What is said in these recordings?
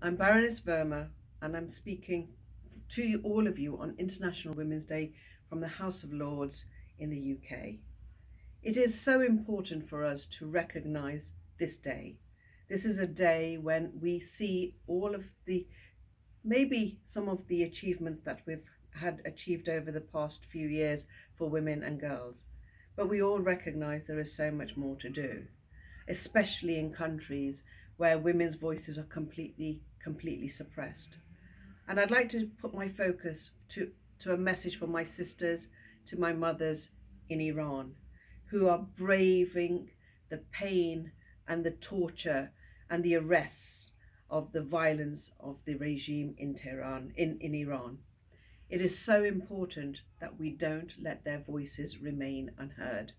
I'm Baroness Verma, and I'm speaking to all of you on International Women's Day from the House of Lords in the UK. It is so important for us to recognise this day. This is a day when we see all of maybe some of the achievements that we've had achieved over the past few years for women and girls. But we all recognise there is so much more to do, especially in countries where women's voices are completely suppressed. And I'd like to put my focus to a message for my sisters, to my mothers in Iran, who are braving the pain and the torture and the arrests of the violence of the regime in Tehran, in Iran. It is so important that we don't let their voices remain unheard,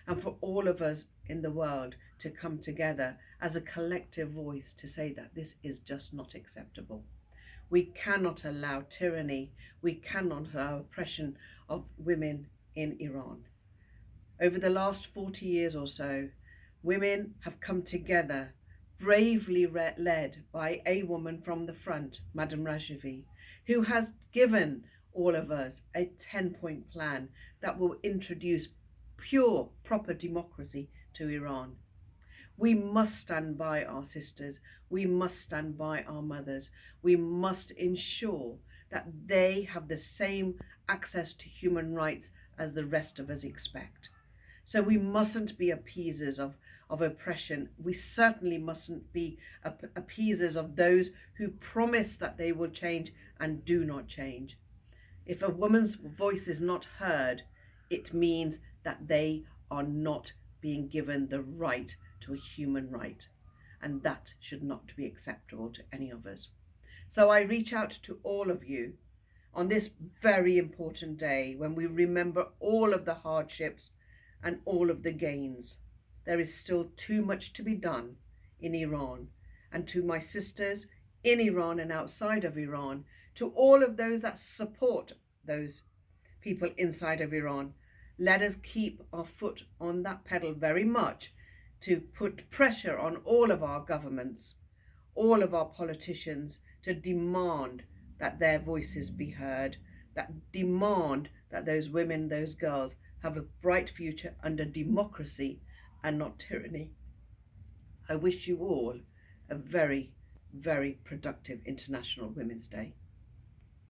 and for all of us in the world to come together as a collective voice to say that this is just not acceptable. We cannot allow tyranny, we cannot allow oppression of women in Iran. Over the last 40 years or so, women have come together, bravely led by a woman from the front, Madame Rajavi, who has given all of us a 10-point plan that will introduce pure, proper democracy to Iran. We must stand by our sisters. We must stand by our mothers. We must ensure that they have the same access to human rights as the rest of us expect. So we mustn't be appeasers of oppression. We certainly mustn't be appeasers of those who promise that they will change and do not change. If a woman's voice is not heard, it means that they are not being given the right to a human right. And that should not be acceptable to any of us. So I reach out to all of you on this very important day when we remember all of the hardships and all of the gains. There is still too much to be done in Iran. And to my sisters in Iran and outside of Iran, to all of those that support those people inside of Iran, let us keep our foot on that pedal very much to put pressure on all of our governments, all of our politicians to demand that their voices be heard, that demand that those women, those girls have a bright future under democracy and not tyranny. I wish you all a very, very productive International Women's Day.